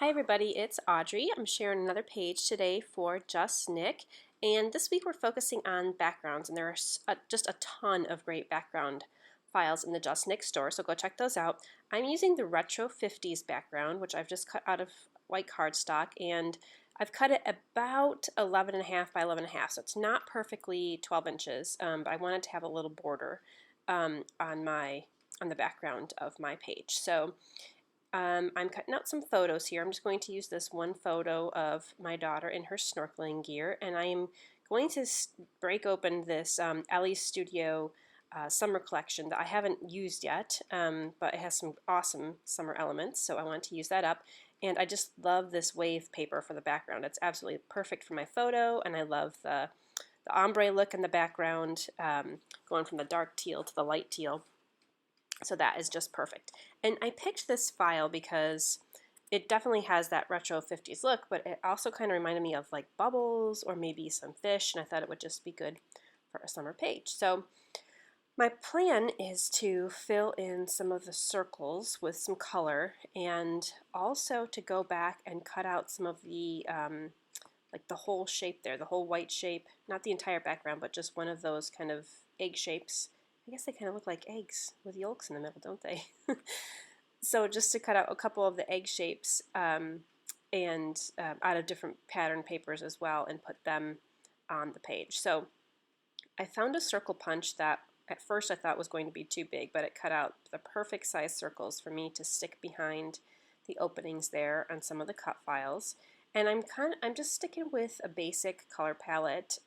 Hi everybody, it's Audrey. I'm sharing another page today for Just Nick, and this week we're focusing on backgrounds, and there are just a ton of great background files in the Just Nick store, so go check those out. I'm using the Retro 50s background, which I've just cut out of white cardstock, and I've cut it about 11.5 by 11.5, so it's not perfectly 12 inches, but I wanted to have a little border on the background of my page. So I'm cutting out some photos here. I'm just going to use this one photo of my daughter in her snorkeling gear, and I am going to break open this Ellie's Studio summer collection that I haven't used yet, but it has some awesome summer elements, so I want to use that up. And I just love this wave paper for the background. It's absolutely perfect for my photo, and I love the ombre look in the background, going from the dark teal to the light teal. So that is just perfect. And I picked this file because it definitely has that retro 50s look, but it also kind of reminded me of like bubbles or maybe some fish, and I thought it would just be good for a summer page. So my plan is to fill in some of the circles with some color, and also to go back and cut out some of the like the whole shape there, the whole white shape, not the entire background, but just one of those kind of egg shapes. I guess they kind of look like eggs with yolks in the middle, don't they? So just to cut out a couple of the egg shapes and out of different pattern papers as well, and put them on the page. So I found a circle punch that at first I thought was going to be too big, but it cut out the perfect size circles for me to stick behind the openings there on some of the cut files. And I'm just sticking with a basic color palette.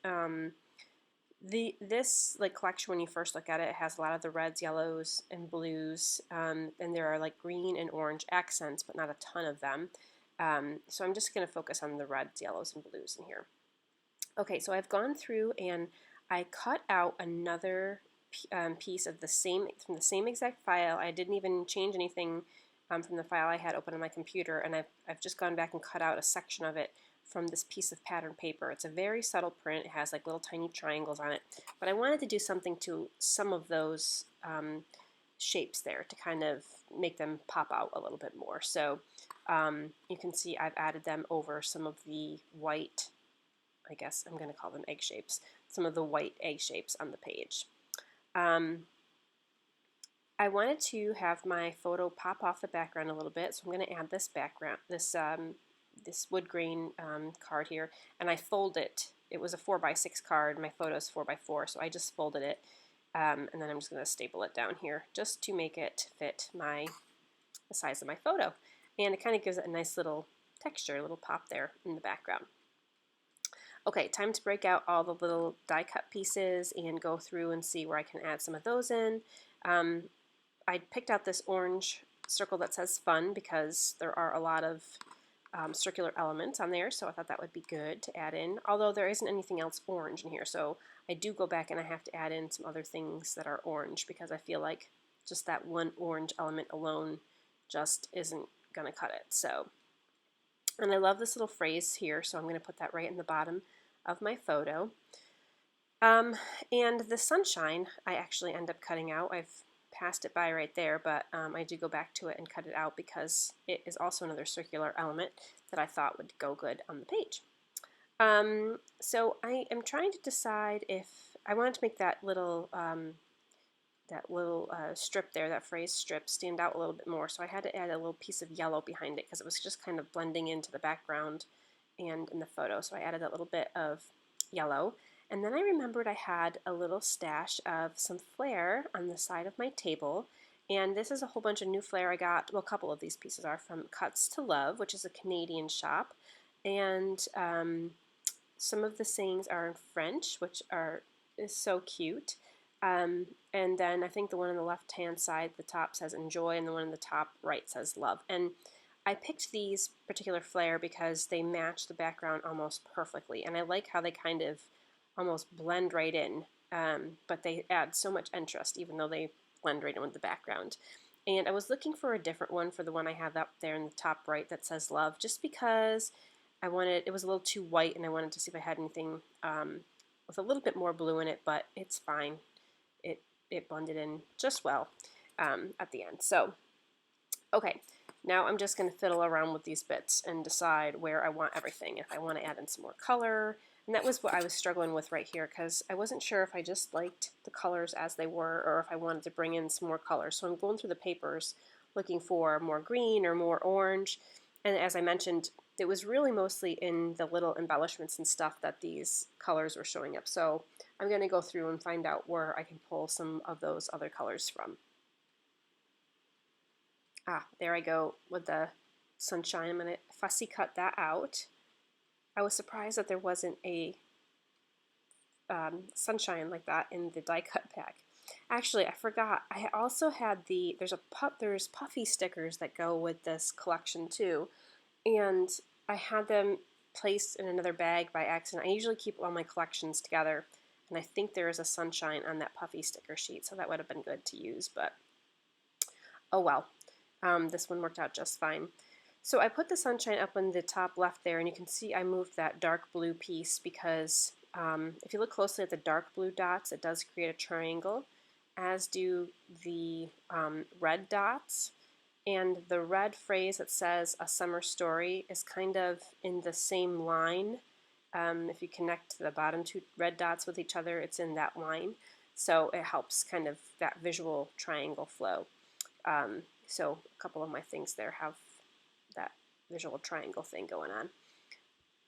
This like collection, when you first look at it, it has a lot of the reds, yellows, and blues, and there are like green and orange accents, but not a ton of them. So I'm just going to focus on the reds, yellows, and blues in here. Okay, so I've gone through and I cut out another piece of from the same exact file. I didn't even change anything from the file I had open on my computer, and I've just gone back and cut out a section of it from this piece of pattern paper. It's a very subtle print. It has like little tiny triangles on it, but I wanted to do something to some of those shapes there to kind of make them pop out a little bit more. So you can see I've added them over some of the white, I guess I'm going to call them egg shapes, some of the white egg shapes on the page. I wanted to have my photo pop off the background a little bit, so I'm going to add this background, this wood grain card here, and I fold it. It was a 4x6 card. My photo is 4x4, so I just folded it, and then I'm just going to staple it down here just to make it fit the size of my photo. And it kind of gives it a nice little texture, a little pop there in the background. Okay, time to break out all the little die cut pieces and go through and see where I can add some of those in. I picked out this orange circle that says fun because there are a lot of circular elements on there, so I thought that would be good to add in, although there isn't anything else orange in here, so I do go back and I have to add in some other things that are orange because I feel like just that one orange element alone just isn't going to cut it. So, and I love this little phrase here, so I'm going to put that right in the bottom of my photo. And the sunshine I actually end up cutting out. I've passed it by right there, but I do go back to it and cut it out because it is also another circular element that I thought would go good on the page. So I am trying to decide if I wanted to make that little strip there, that phrase strip, stand out a little bit more, so I had to add a little piece of yellow behind it because it was just kind of blending into the background and in the photo, so I added a little bit of yellow. And then I remembered I had a little stash of some flair on the side of my table, and this is a whole bunch of new flair I got. Well, a couple of these pieces are from Cuts to Love, which is a Canadian shop, and some of the sayings are in French, which is so cute. And then I think the one on the left-hand side, the top says enjoy, and the one on the top right says love. And I picked these particular flair because they match the background almost perfectly, and I like how they kind of almost blend right in, but they add so much interest even though they blend right in with the background. And I was looking for a different one for the one I have up there in the top right that says love, just because it was a little too white, and I wanted to see if I had anything with a little bit more blue in it, but it's fine. It blended in just well at the end. So, okay, Now I'm just going to fiddle around with these bits and decide where I want everything. If I want to add in some more color, and that was what I was struggling with right here because I wasn't sure if I just liked the colors as they were or if I wanted to bring in some more colors. So I'm going through the papers looking for more green or more orange. And as I mentioned, it was really mostly in the little embellishments and stuff that these colors were showing up. So I'm going to go through and find out where I can pull some of those other colors from. Ah, there I go with the sunshine. I'm going to fussy cut that out. I was surprised that there wasn't a sunshine like that in the die cut pack. Actually, I forgot. I also had there's puffy stickers that go with this collection too, and I had them placed in another bag by accident. I usually keep all my collections together, and I think there is a sunshine on that puffy sticker sheet, so that would have been good to use, but oh well. This one worked out just fine. So I put the sunshine up in the top left there, and you can see I moved that dark blue piece because if you look closely at the dark blue dots, it does create a triangle, as do the red dots. And the red phrase that says a summer story is kind of in the same line. If you connect the bottom two red dots with each other, it's in that line. So it helps kind of that visual triangle flow. So a couple of my things there have that visual triangle thing going on.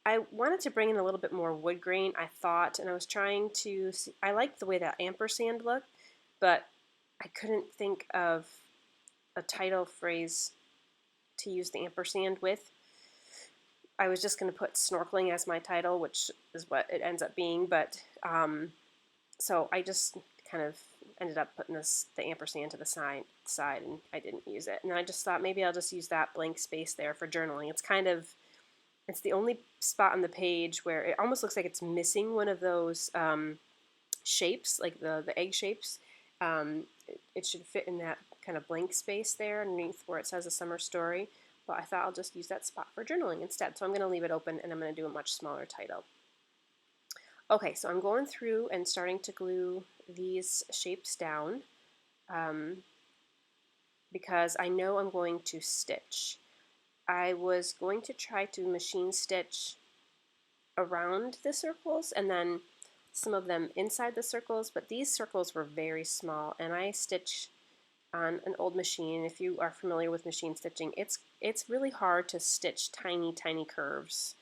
I wanted to bring in a little bit more wood grain, I thought, and I was trying to see, I liked the way that ampersand looked, but I couldn't think of a title phrase to use the ampersand with. I was just going to put snorkeling as my title, which is what it ends up being, but so I just kind of ended up putting the ampersand to the side, and I didn't use it. And I just thought maybe I'll just use that blank space there for journaling. It's the only spot on the page where it almost looks like it's missing one of those shapes, like the egg shapes. It should fit in that kind of blank space there underneath where it says a summer story. But I thought I'll just use that spot for journaling instead. So I'm going to leave it open, and I'm going to do a much smaller title. Okay, so I'm going through and starting to glue these shapes down because I know I'm going to stitch. I was going to try to machine stitch around the circles and then some of them inside the circles, but these circles were very small, and I stitch on an old machine. If you are familiar with machine stitching, it's really hard to stitch tiny curves.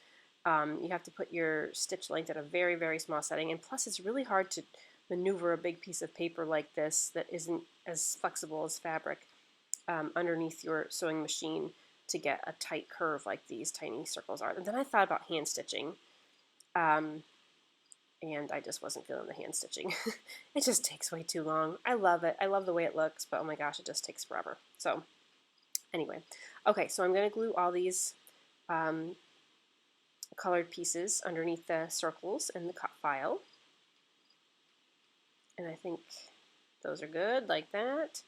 You have to put your stitch length at a very, very small setting, and plus it's really hard to maneuver a big piece of paper like this that isn't as flexible as fabric underneath your sewing machine to get a tight curve like these tiny circles are. And then I thought about hand stitching, and I just wasn't feeling the hand stitching. It just takes way too long. I love it. I love the way it looks, but oh my gosh, it just takes forever. So anyway, okay, so I'm going to glue all these colored pieces underneath the circles in the cut file. And I think those are good, like that.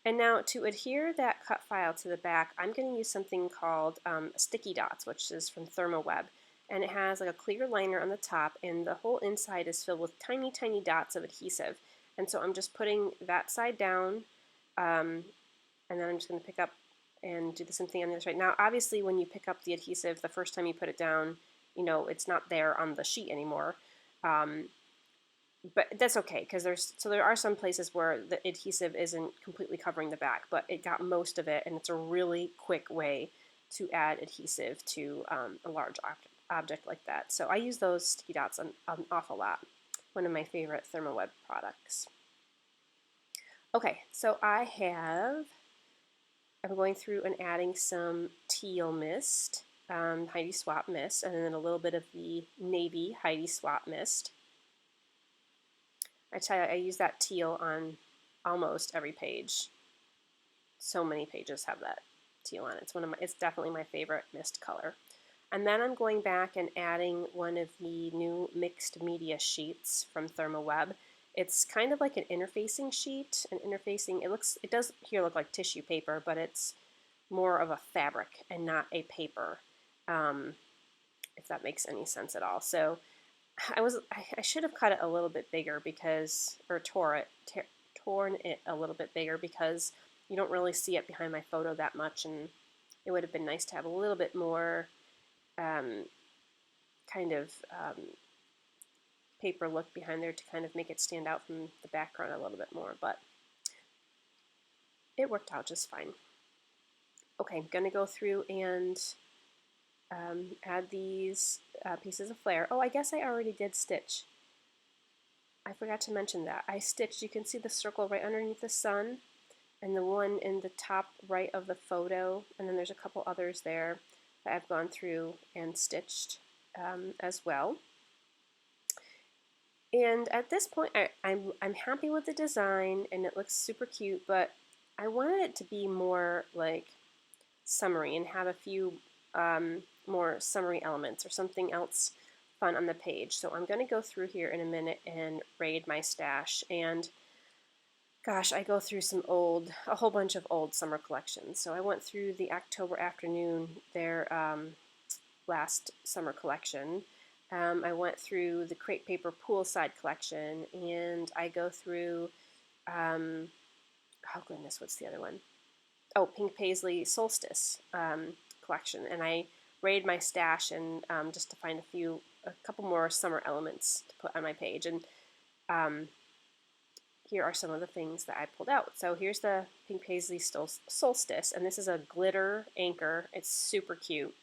And now to adhere that cut file to the back, I'm going to use something called Sticky Dots, which is from Thermoweb. And it has like a clear liner on the top, and the whole inside is filled with tiny dots of adhesive. And so I'm just putting that side down, and then I'm just going to pick up and do the same thing on the other side. Now, obviously, when you pick up the adhesive the first time you put it down, you know, it's not there on the sheet anymore. But that's okay, because there are some places where the adhesive isn't completely covering the back, but it got most of it, and it's a really quick way to add adhesive to a large object like that. So I use those sticky dots an awful lot. One of my favorite Thermoweb products. Okay, so I'm going through and adding some teal mist, Heidi Swapp mist, and then a little bit of the navy Heidi Swapp mist. I tell you, I use that teal on almost every page. So many pages have that teal on it. It's definitely my favorite mist color. And then I'm going back and adding one of the new mixed media sheets from Thermoweb. It's kind of like an interfacing sheet. It does here look like tissue paper, but it's more of a fabric and not a paper, if that makes any sense at all. So I should have cut it a little bit bigger torn it a little bit bigger because you don't really see it behind my photo that much, and it would have been nice to have a little bit more kind of paper look behind there to kind of make it stand out from the background a little bit more, but it worked out just fine. Okay, I'm going to go through and add these pieces of flare. Oh, I guess I already did stitch. I forgot to mention that. I stitched, you can see the circle right underneath the sun, and the one in the top right of the photo, and then there's a couple others there that I've gone through and stitched as well. And at this point, I'm happy with the design, and it looks super cute, but I wanted it to be more like summery and have a few more summery elements or something else fun on the page. So I'm going to go through here in a minute and raid my stash. And gosh, I go through a whole bunch of old summer collections. So I went through the October Afternoon, their last summer collection. I went through the Crepe Paper Poolside collection, and I go through, oh goodness, what's the other one? Oh, Pink Paisley Solstice collection, and I raided my stash and just to find a couple more summer elements to put on my page. And here are some of the things that I pulled out. So here's the Pink Paisley Solstice, and this is a glitter anchor. It's super cute.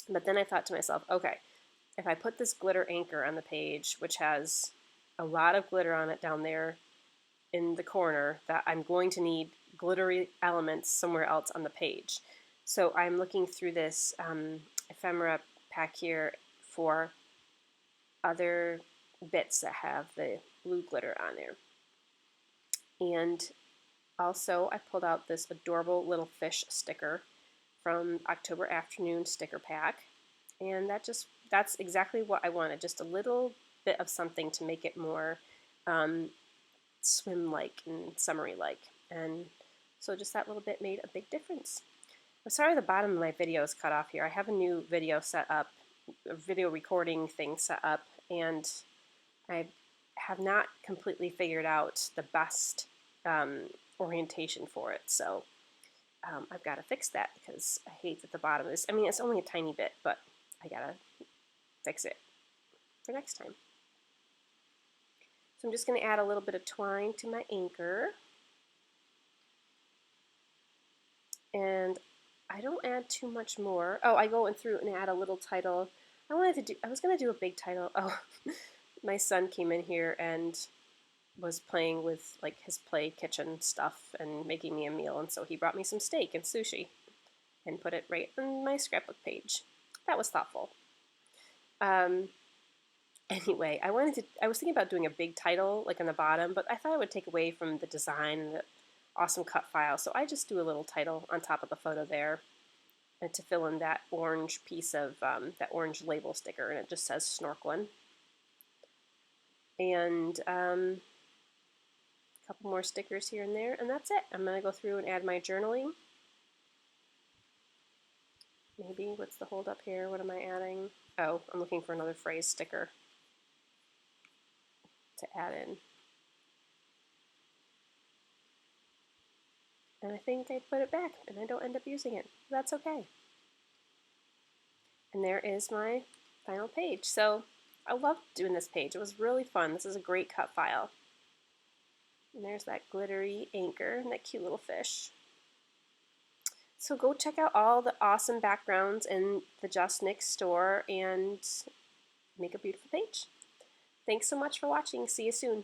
But then I thought to myself, okay, if I put this glitter anchor on the page, which has a lot of glitter on it down there in the corner, that I'm going to need glittery elements somewhere else on the page. So I'm looking through this ephemera pack here for other bits that have the blue glitter on there. And also I pulled out this adorable little fish sticker from October Afternoon sticker pack. And that's exactly what I wanted, just a little bit of something to make it more swim-like and summery-like. And so just that little bit made a big difference. I'm sorry the bottom of my video is cut off here. I have a new video set up, a video recording thing set up, and I have not completely figured out the best orientation for it. So I've got to fix that because I hate that the bottom is, I mean, it's only a tiny bit, but I gotta fix it for next time. So I'm just going to add a little bit of twine to my anchor. And I don't add too much more. Oh, I go in through and add a little title. I was going to do a big title. Oh, my son came in here and was playing with like his play kitchen stuff and making me a meal, and so he brought me some steak and sushi and put it right on my scrapbook page. That was thoughtful. Anyway, I was thinking about doing a big title like on the bottom, but I thought it would take away from the design and the awesome cut file, so I just do a little title on top of the photo there and to fill in that orange piece of that orange label sticker, and it just says Snorkelin. And a couple more stickers here and there, and that's it. I'm going to go through and add my journaling. Maybe, what's the hold up here? What am I adding? Oh, I'm looking for another phrase sticker to add in. And I think I put it back and I don't end up using it. That's okay. And there is my final page. So I loved doing this page. It was really fun. This is a great cut file. And there's that glittery anchor and that cute little fish. So go check out all the awesome backgrounds in the Just Nick store and make a beautiful page. Thanks so much for watching. See you soon.